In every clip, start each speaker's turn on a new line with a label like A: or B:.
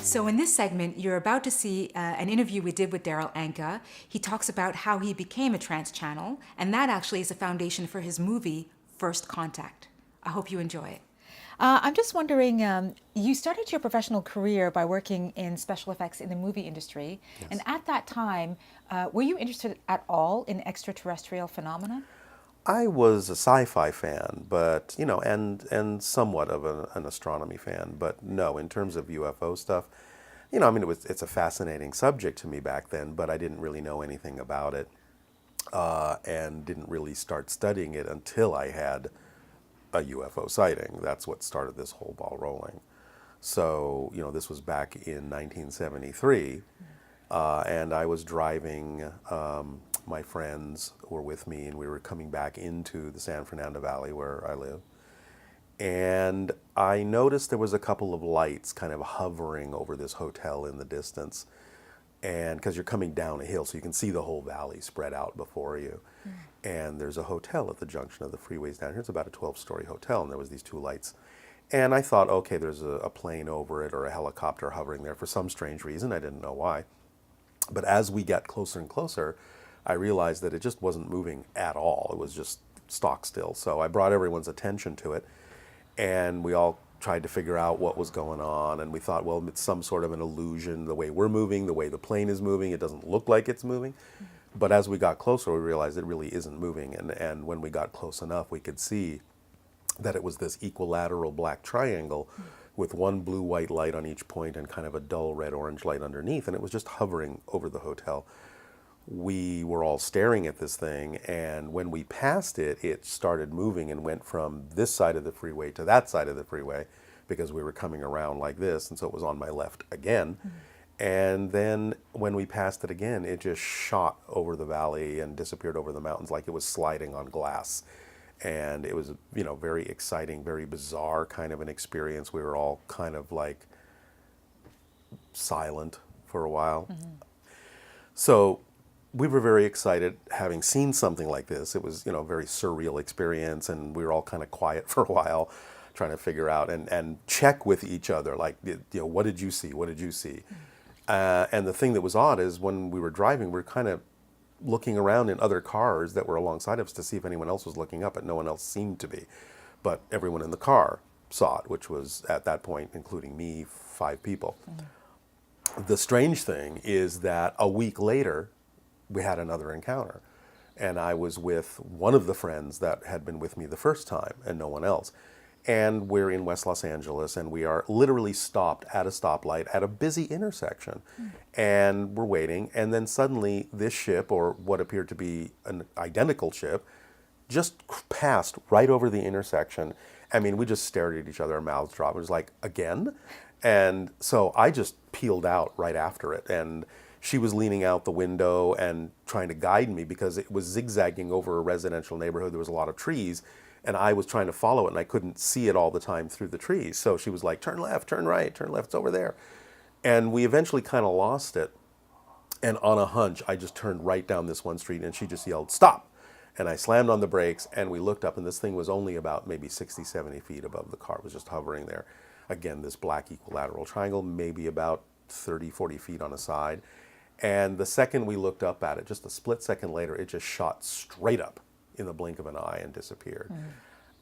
A: So in this segment, you're about to see an interview we did with Darryl Anka. He talks about how he became a trance channel, and that actually is a foundation for his movie, First Contact. I hope you enjoy it.
B: I'm just wondering, you started your professional career by working in special effects in the movie industry. And
C: Yes.
B: at that time, were you interested at all in extraterrestrial phenomena?
C: I was a sci-fi fan, but and somewhat of an astronomy fan, but no, in terms of UFO stuff, I mean, it's a fascinating subject to me back then, but I didn't really know anything about it, and didn't really start studying it until I had a UFO sighting. That's what started this whole ball rolling. So, this was back in 1973, and I was driving. My friends were with me, and we were coming back into the San Fernando Valley where I live. And I noticed there was a couple of lights kind of hovering over this hotel in the distance. And because you're coming down a hill, so you can see the whole valley spread out before you. And there's a hotel at the junction of the freeways down here. It's about a 12-story hotel, and there was these two lights. And I thought, okay, there's a plane over it or a helicopter hovering there for some strange reason. I didn't know why. But as we got closer and closer, I realized that it just wasn't moving at all. It was just stock still. So I brought everyone's attention to it, and we all tried to figure out what was going on. And we thought, well, it's some sort of an illusion, the way we're moving, the way the plane is moving. It doesn't look like it's moving. But as we got closer, we realized it really isn't moving. And when we got close enough, we could see that it was this equilateral black triangle with one blue-white light on each point and kind of a dull red-orange light underneath. And it was just hovering over the hotel. We were all staring at this thing, and when we passed it, it started moving and went from this side of the freeway to that side of the freeway because we were coming around like this, and so it was on my left again. And then when we passed it again, it just shot over the valley and disappeared over the mountains like it was sliding on glass. And it was, very exciting, very bizarre kind of an experience. We were all kind of like silent for a while. So we were very excited having seen something like this. It was, a very surreal experience, and we were all kind of quiet for a while trying to figure out and check with each other, like, what did you see? What did you see? And the thing that was odd is when we were driving, we were kind of looking around in other cars that were alongside of us to see if anyone else was looking up, but no one else seemed to be. But everyone in the car saw it, which was, at that point, including me, 5 people. The strange thing is that a week later, we had another encounter. And I was with one of the friends that had been with me the first time and no one else. And we're in West Los Angeles, and we are literally stopped at a stoplight at a busy intersection. And we're waiting, and then suddenly this ship, or what appeared to be an identical ship, just passed right over the intersection. I mean, we just stared at each other, our mouths dropped. It was like, again? And so I just peeled out right after it, and she was leaning out the window and trying to guide me because it was zigzagging over a residential neighborhood. There was a lot of trees, and I was trying to follow it, and I couldn't see it all the time through the trees. So she was like, turn left, turn right, turn left, it's over there. And we eventually kind of lost it. And on a hunch, I just turned right down this one street, and she just yelled, stop. And I slammed on the brakes, and we looked up, and this thing was only about maybe 60, 70 feet above the car. It was just hovering there. Again, this black equilateral triangle, maybe about 30, 40 feet on a side. And the second we looked up at it, just a split second later, it just shot straight up in the blink of an eye and disappeared.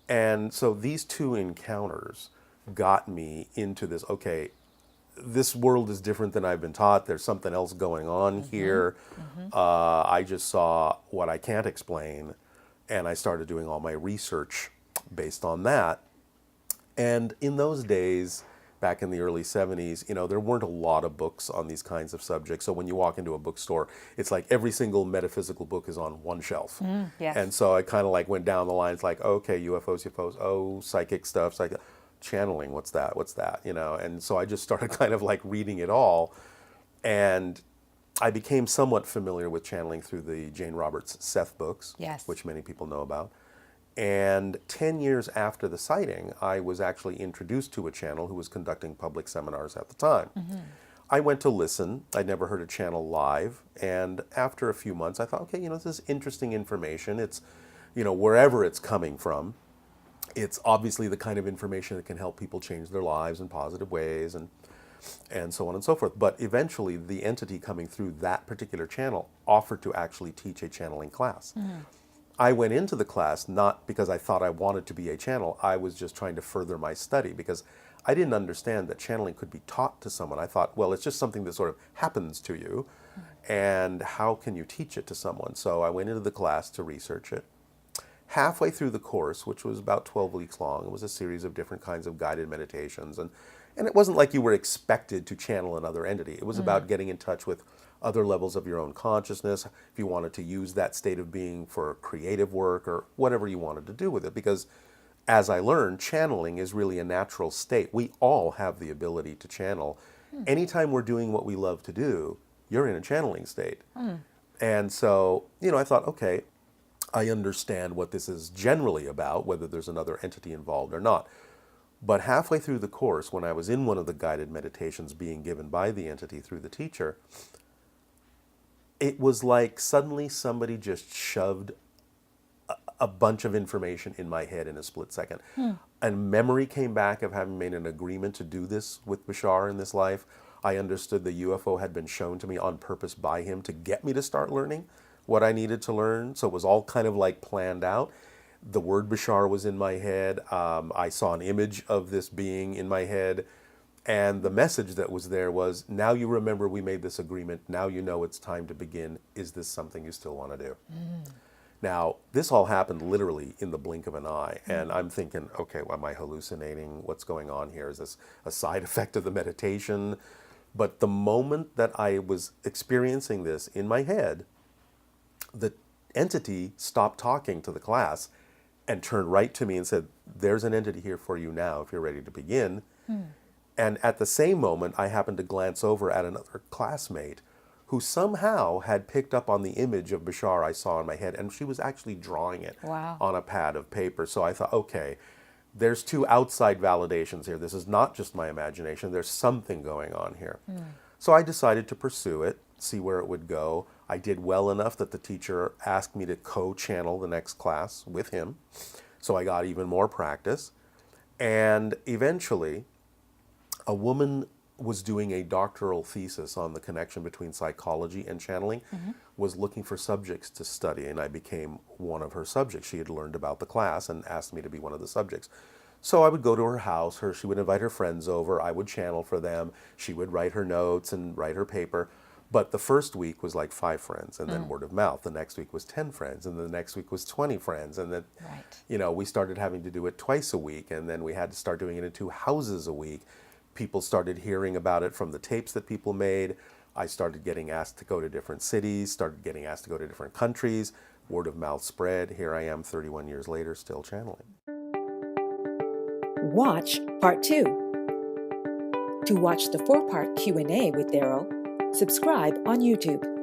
C: And so these two encounters got me into this, okay, this world is different than I've been taught. There's something else going on here. I just saw what I can't explain, and I started doing all my research based on that. And in those days, back in the early 70s, there weren't a lot of books on these kinds of subjects. So when you walk into a bookstore, it's like every single metaphysical book is on one shelf.
B: Yes.
C: And so I kind of like went down the line. It's like, okay, UFOs, oh, psychic stuff, channeling, what's that, And so I just started kind of like reading it all. And I became somewhat familiar with channeling through the Jane Roberts Seth books,
B: Yes.
C: which many people know about. And 10 years after the sighting, I was actually introduced to a channel who was conducting public seminars at the time. I went to listen. I'd never heard a channel live. And after a few months, I thought, okay, this is interesting information. It's, wherever it's coming from, it's obviously the kind of information that can help people change their lives in positive ways. And and so on and so forth. But eventually, the entity coming through that particular channel offered to actually teach a channeling class. I went into the class not because I thought I wanted to be a channel. I was just trying to further my study because I didn't understand that channeling could be taught to someone. I thought, well, it's just something that sort of happens to you, and how can you teach it to someone? So I went into the class to research it. Halfway through the course, which was about 12 weeks long, it was a series of different kinds of guided meditations. And it wasn't like you were expected to channel another entity. It was about getting in touch with other levels of your own consciousness, if you wanted to use that state of being for creative work or whatever you wanted to do with it. Because as I learned, channeling is really a natural state. We all have the ability to channel. Anytime we're doing what we love to do, you're in a channeling state. And so, I thought, okay, I understand what this is generally about, whether there's another entity involved or not. But halfway through the course, when I was in one of the guided meditations being given by the entity through the teacher, it was like suddenly somebody just shoved a bunch of information in my head in a split second. And memory came back of having made an agreement to do this with Bashar in this life. I understood the UFO had been shown to me on purpose by him to get me to start learning what I needed to learn. So it was all kind of like planned out. The word Bashar was in my head. I saw an image of this being in my head. And the message that was there was, now you remember we made this agreement. Now you know it's time to begin. Is this something you still want to do? Now, this all happened literally in the blink of an eye. And I'm thinking, okay, well, am I hallucinating? What's going on here? Is this a side effect of the meditation? But the moment that I was experiencing this in my head, the entity stopped talking to the class and turned right to me and said, there's an entity here for you now if you're ready to begin. And at the same moment, I happened to glance over at another classmate who somehow had picked up on the image of Bashar I saw in my head, and she was actually drawing it on a pad of paper. So I thought, okay, there's two outside validations here. This is not just my imagination. There's something going on here. So I decided to pursue it, see where it would go. I did well enough that the teacher asked me to co-channel the next class with him. So I got even more practice. And eventually, a woman was doing a doctoral thesis on the connection between psychology and channeling, was looking for subjects to study, and I became one of her subjects. She had learned about the class and asked me to be one of the subjects. So I would go to her house, she would invite her friends over, I would channel for them, she would write her notes and write her paper. But the first week was like 5 friends, and then word of mouth. The next week was 10 friends, and the next week was 20 friends. And then, we started having to do it twice a week, and then we had to start doing it in 2 houses a week. People started hearing about it from the tapes that people made. I started getting asked to go to different cities, started getting asked to go to different countries. Word of mouth spread. Here I am 31 years later, still channeling.
D: Watch Part 2. To watch the 4-part Q&A with Darryl, subscribe on YouTube.